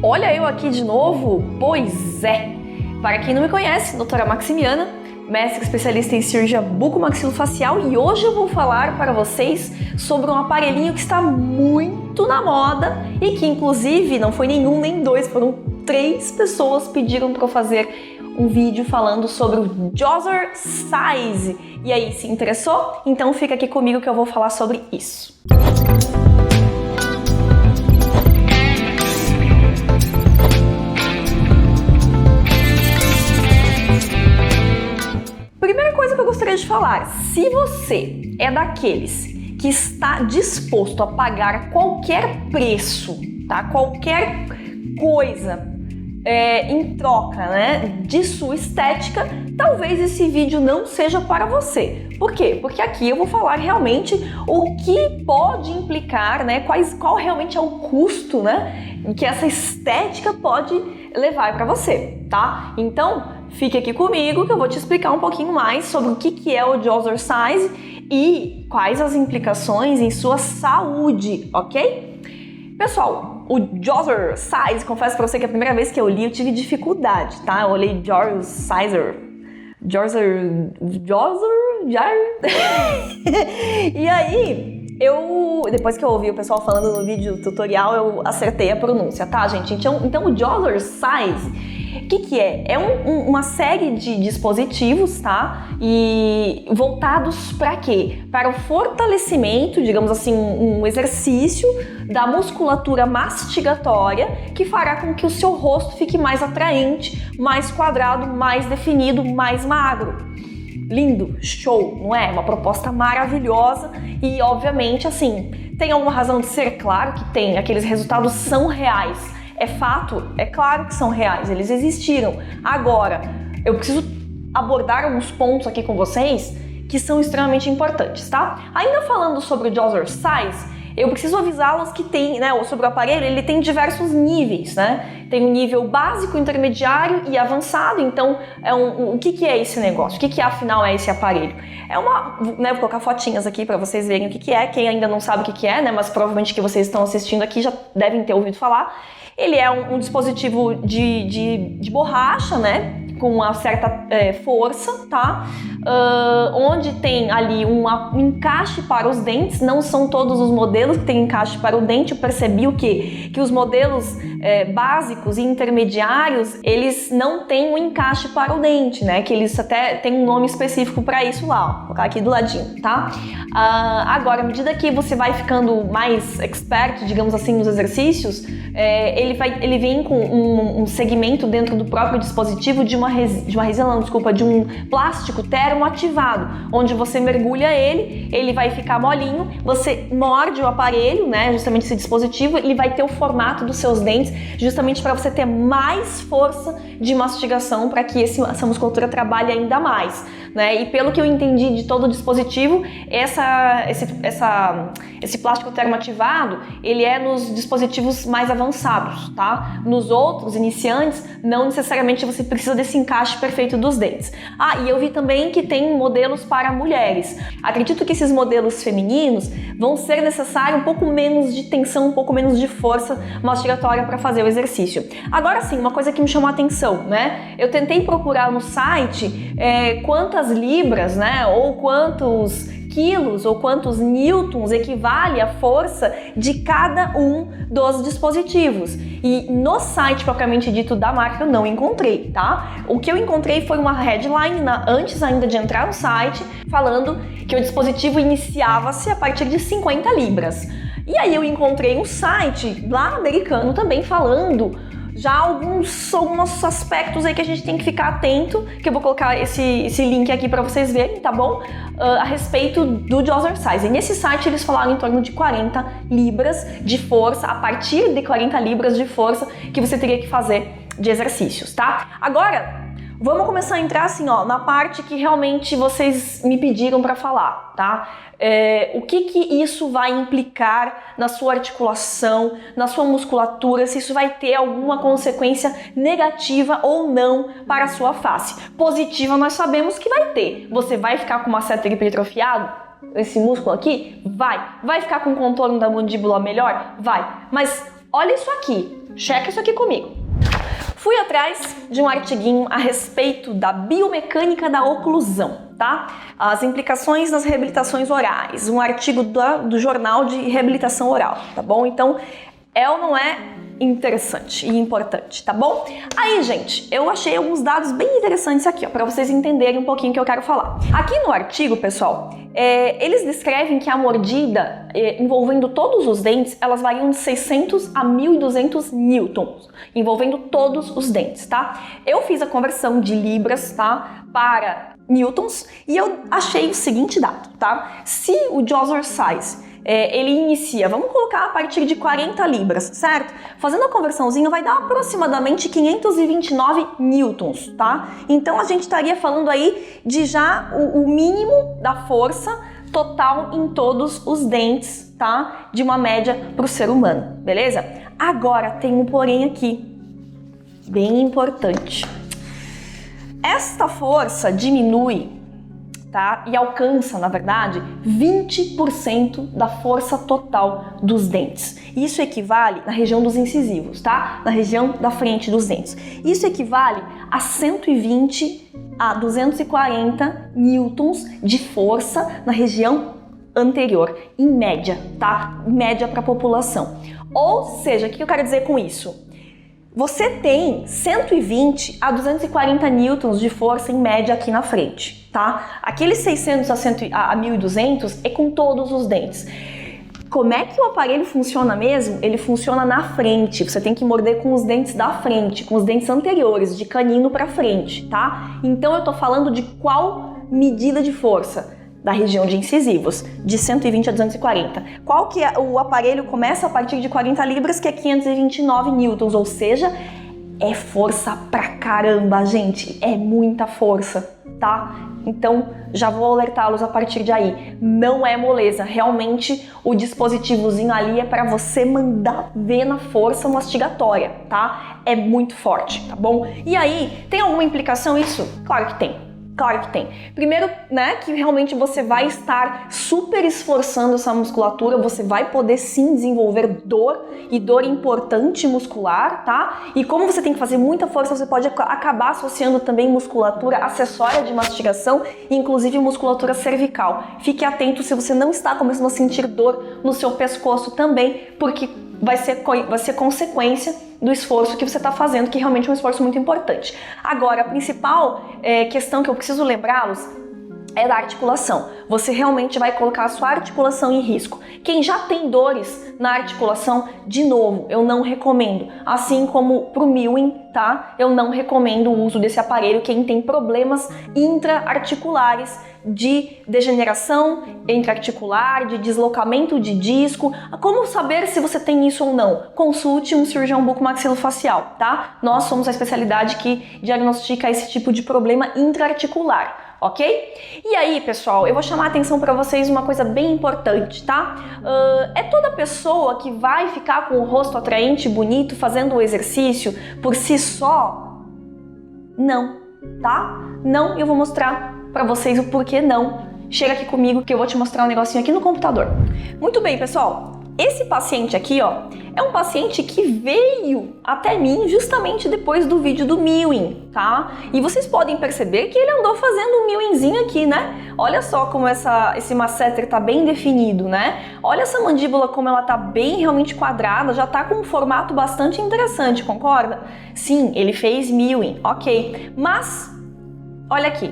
Olha eu aqui de novo? Pois é! Para quem não me conhece, doutora Maximiana, mestre especialista em cirurgia bucomaxilofacial, e hoje eu vou falar para vocês sobre um aparelhinho que está muito na moda e que inclusive não foi nenhum nem dois, foram 3 pessoas pediram para eu fazer um vídeo falando sobre o Jazzercise. E aí, se interessou? Então fica aqui comigo que eu vou falar sobre isso. Primeira coisa que eu gostaria de falar, se você é daqueles que está disposto a pagar qualquer preço, tá? Qualquer coisa em troca, né, de sua estética, talvez esse vídeo não seja para você. Por quê? Porque aqui eu vou falar realmente o que pode implicar, né, qual realmente é o custo, né, que essa estética pode levar para você, tá? Então, fique aqui comigo que eu vou te explicar um pouquinho mais sobre o que é o Jazzercise e quais as implicações em sua saúde, ok? Pessoal, o Jazzercise, confesso pra você que a primeira vez que eu li eu tive dificuldade, tá? Eu olhei Jazzercise, e aí, depois que eu ouvi o pessoal falando no vídeo tutorial, eu acertei a pronúncia, tá, gente? Então o Jazzercise, o que é? É uma série de dispositivos, tá? E voltados para quê? Para o fortalecimento, digamos assim, um exercício da musculatura mastigatória que fará com que o seu rosto fique mais atraente, mais quadrado, mais definido, mais magro. Lindo, show, não é? Uma proposta maravilhosa e, obviamente, assim, tem alguma razão de ser? Claro que tem, aqueles resultados são reais. É fato? É claro que são reais, eles existiram. Agora, eu preciso abordar alguns pontos aqui com vocês que são extremamente importantes, tá? Ainda falando sobre o Jazzercise, eu preciso avisá-los que tem, né, sobre o aparelho, ele tem diversos níveis, né? Tem um nível básico, intermediário e avançado. Então, o que é esse negócio? O que afinal é esse aparelho? Vou colocar fotinhas aqui para vocês verem o que é. Quem ainda não sabe o que é, né, mas provavelmente que vocês estão assistindo aqui já devem ter ouvido falar. Ele é um dispositivo de borracha, né? Com uma certa força, tá? Onde tem ali um encaixe para os dentes. Não são todos os modelos que tem encaixe para o dente. Eu percebi o quê? Que os modelos básicos e intermediários, eles não têm um encaixe para o dente, né? Que eles até têm um nome específico para isso lá, ó. Vou colocar aqui do ladinho, tá? Agora, à medida que você vai ficando mais expert, digamos assim, nos exercícios, ele vem com um segmento dentro do próprio dispositivo de um plástico termoativado, onde você mergulha ele vai ficar molinho, você morde o aparelho, né, justamente esse dispositivo, ele vai ter o formato dos seus dentes, justamente para você ter mais força de mastigação, para que essa musculatura trabalhe ainda mais, né? E pelo que eu entendi de todo o dispositivo, esse plástico termoativado, ele é nos dispositivos mais avançados, tá? Nos outros, iniciantes, não necessariamente você precisa desse encaixe perfeito dos dentes. E eu vi também que tem modelos para mulheres. Acredito que esses modelos femininos vão ser necessário um pouco menos de tensão, um pouco menos de força mastigatória para fazer o exercício. Agora sim, uma coisa que me chamou a atenção, né? Eu tentei procurar no site quantas libras, né, ou quantos quilos ou quantos newtons equivale a força de cada um dos dispositivos. E no site propriamente dito da marca eu não encontrei, tá? O que eu encontrei foi uma headline antes ainda de entrar no site, falando que o dispositivo iniciava-se a partir de 50 libras. E aí eu encontrei um site lá americano também falando já alguns aspectos aí que a gente tem que ficar atento, que eu vou colocar esse link aqui para vocês verem, tá bom? A respeito do Jazzercise. E nesse site eles falaram em torno de 40 libras de força, a partir de 40 libras de força que você teria que fazer de exercícios, tá? Agora, vamos começar a entrar assim, ó, na parte que realmente vocês me pediram para falar, tá? O que isso vai implicar na sua articulação, na sua musculatura, se isso vai ter alguma consequência negativa ou não para a sua face. Positiva nós sabemos que vai ter. Você vai ficar com uma seta hipertrofiado? Esse músculo aqui? Vai ficar com o contorno da mandíbula melhor? Vai. Mas olha isso aqui, checa isso aqui comigo. Fui atrás de um artiguinho a respeito da biomecânica da oclusão, tá? As implicações nas reabilitações orais, um artigo do Jornal de Reabilitação Oral, tá bom? Então, é ou não é interessante e importante, tá bom? Aí, gente, eu achei alguns dados bem interessantes aqui, ó, para vocês entenderem um pouquinho o que eu quero falar. Aqui no artigo, pessoal, eles descrevem que a mordida envolvendo todos os dentes, elas variam de 600 a 1.200 newtons, envolvendo todos os dentes, tá? Eu fiz a conversão de libras, tá, para newtons e eu achei o seguinte dado, tá? Se o Jazzercise ele inicia, vamos colocar a partir de 40 libras, certo? Fazendo a conversãozinha vai dar aproximadamente 529 newtons, tá? Então a gente estaria falando aí de já o mínimo da força total em todos os dentes, tá? De uma média para o ser humano, beleza? Agora tem um porém aqui, bem importante. Esta força diminui, tá? E alcança, na verdade, 20% da força total dos dentes. Isso equivale na região dos incisivos, tá? Na região da frente dos dentes. Isso equivale a 120 a 240 newtons de força na região anterior, em média, tá? Média para a população. Ou seja, o que eu quero dizer com isso? Você tem 120 a 240 newtons de força em média aqui na frente, tá? Aqueles 600 a 1.200 é com todos os dentes. Como é que o aparelho funciona mesmo? Ele funciona na frente, você tem que morder com os dentes da frente, com os dentes anteriores, de canino para frente, tá? Então eu tô falando de qual medida de força? Da região de incisivos, de 120 a 240. Qual que é? O aparelho começa a partir de 40 libras, que é 529 newtons, ou seja, é força pra caramba, gente, é muita força, tá? Então, já vou alertá-los a partir de aí. Não é moleza, realmente o dispositivozinho ali é para você mandar ver na força mastigatória, tá? É muito forte, tá bom? E aí, tem alguma implicação isso? Claro que tem. Claro que tem. Primeiro, né, que realmente você vai estar super esforçando essa musculatura, você vai poder sim desenvolver dor e dor importante muscular, tá? E como você tem que fazer muita força, você pode acabar associando também musculatura acessória de mastigação, inclusive musculatura cervical. Fique atento se você não está começando a sentir dor no seu pescoço também, porque vai ser consequência do esforço que você está fazendo, que realmente é um esforço muito importante. Agora, a principal questão que eu preciso lembrá-los é da articulação. Você realmente vai colocar a sua articulação em risco. Quem já tem dores na articulação, de novo, eu não recomendo. Assim como pro Mewing, tá? Eu não recomendo o uso desse aparelho quem tem problemas intra-articulares de degeneração intra-articular, de deslocamento de disco. Como saber se você tem isso ou não? Consulte um cirurgião bucomaxilofacial, tá? Nós somos a especialidade que diagnostica esse tipo de problema intra-articular. Ok? E aí, pessoal, eu vou chamar a atenção para vocês uma coisa bem importante, tá? É toda pessoa que vai ficar com o rosto atraente, bonito, fazendo o exercício por si só? Não, tá? Não, eu vou mostrar para vocês o porquê não. Chega aqui comigo que eu vou te mostrar um negocinho aqui no computador. Muito bem, pessoal. Esse paciente aqui, ó, é um paciente que veio até mim justamente depois do vídeo do Mewing, tá? E vocês podem perceber que ele andou fazendo um Mewingzinho aqui, né? Olha só como esse masseter tá bem definido, né? Olha essa mandíbula como ela tá bem realmente quadrada, já tá com um formato bastante interessante, concorda? Sim, ele fez Mewing, ok. Mas, olha aqui.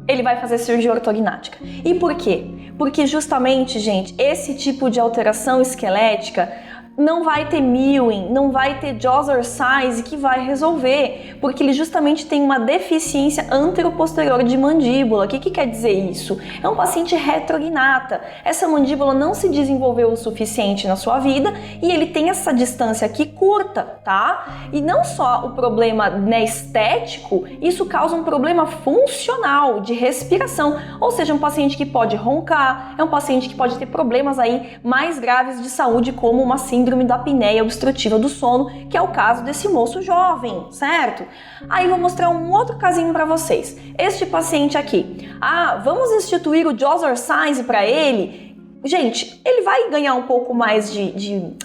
Ele vai fazer cirurgia ortognática. E por quê? Porque justamente, gente, esse tipo de alteração esquelética não vai ter Mewing, não vai ter Jazzercise que vai resolver, porque ele justamente tem uma deficiência anteroposterior de mandíbula. O que quer dizer isso? É um paciente retrognata. Essa mandíbula não se desenvolveu o suficiente na sua vida e ele tem essa distância aqui curta, tá? E não só o problema, né, estético, isso causa um problema funcional de respiração, ou seja, um paciente que pode roncar, é um paciente que pode ter problemas aí mais graves de saúde, como uma síndrome da apneia obstrutiva do sono, que é o caso desse moço jovem, certo? Aí vou mostrar um outro casinho para vocês. Este paciente aqui. Vamos instituir o Jazzercise para ele? Gente, ele vai ganhar um pouco mais de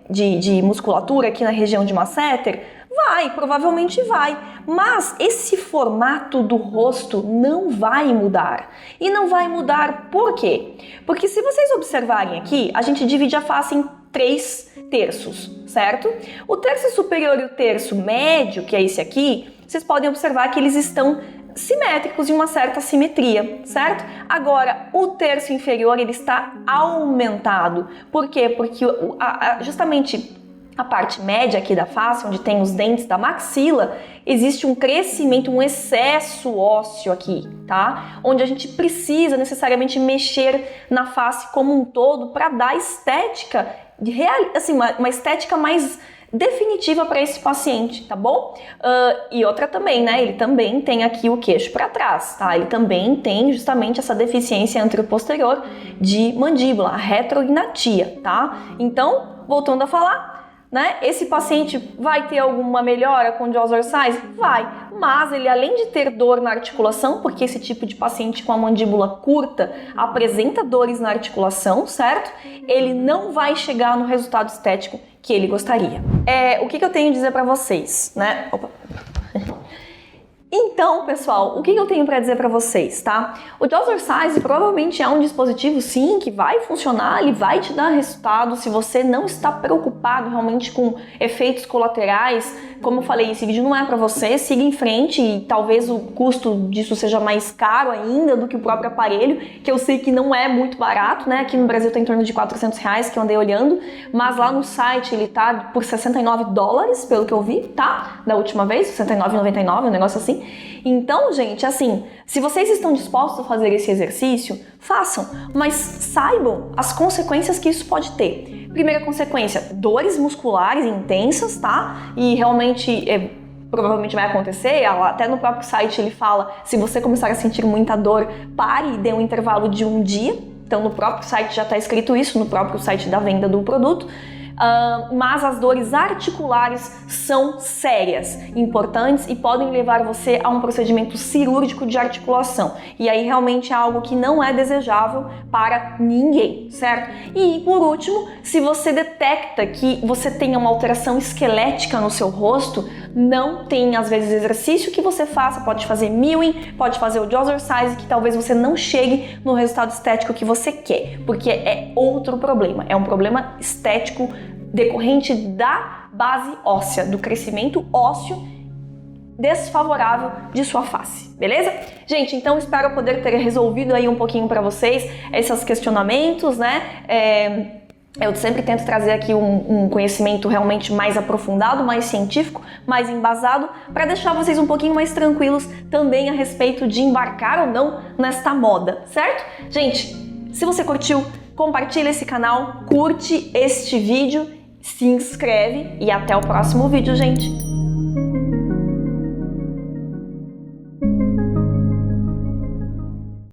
de musculatura aqui na região de masseter? Vai, provavelmente vai, mas esse formato do rosto não vai mudar. E não vai mudar por quê? Porque se vocês observarem aqui, a gente divide a face em 3 terços, certo? O terço superior e o terço médio, que é esse aqui, vocês podem observar que eles estão simétricos em uma certa simetria, certo? Agora, o terço inferior ele está aumentado. Por quê? Porque justamente a parte média aqui da face, onde tem os dentes da maxila, existe um crescimento, um excesso ósseo aqui, tá? Onde a gente precisa necessariamente mexer na face como um todo para dar estética, assim, uma estética mais definitiva para esse paciente, tá bom? E outra também, né? Ele também tem aqui o queixo para trás, tá? Ele também tem justamente essa deficiência anteroposterior de mandíbula, a retrognatia, tá? Então, voltando a falar, né? Esse paciente vai ter alguma melhora com o jaws orsais? Vai, mas ele além de ter dor na articulação, porque esse tipo de paciente com a mandíbula curta apresenta dores na articulação, certo? Ele não vai chegar no resultado estético que ele gostaria. O que eu tenho a dizer para vocês, né? Opa. Então, pessoal, o que eu tenho para dizer para vocês, tá? O jaws orsais provavelmente é um dispositivo, sim, que vai funcionar, ele vai te dar resultado se você não está preocupado realmente com efeitos colaterais. Como eu falei, esse vídeo não é para você, siga em frente e talvez o custo disso seja mais caro ainda do que o próprio aparelho, que eu sei que não é muito barato, né? Aqui no Brasil tá em torno de R$400, que eu andei olhando, mas lá no site ele tá por $69, pelo que eu vi, tá? Da última vez, R$69,99, um negócio assim. Então, gente, assim, se vocês estão dispostos a fazer esse exercício, façam, mas saibam as consequências que isso pode ter. Primeira consequência, dores musculares intensas, tá? E realmente provavelmente vai acontecer, até no próprio site ele fala, se você começar a sentir muita dor, pare e dê um intervalo de 1 dia. Então no próprio site já está escrito isso, no próprio site da venda do produto. Mas as dores articulares são sérias, importantes e podem levar você a um procedimento cirúrgico de articulação. E aí realmente é algo que não é desejável para ninguém, certo? E por último, se você detecta que você tem uma alteração esquelética no seu rosto, não tem às vezes exercício que você faça, pode fazer mewing, pode fazer o jaws orsais, que talvez você não chegue no resultado estético que você quer, porque é outro problema, é um problema estético decorrente da base óssea, do crescimento ósseo desfavorável de sua face, beleza? Gente, então espero poder ter resolvido aí um pouquinho para vocês esses questionamentos, né? Eu sempre tento trazer aqui um conhecimento realmente mais aprofundado, mais científico, mais embasado, para deixar vocês um pouquinho mais tranquilos também a respeito de embarcar ou não nesta moda, certo? Gente, se você curtiu, compartilha esse canal, curte este vídeo, se inscreve e até o próximo vídeo, gente!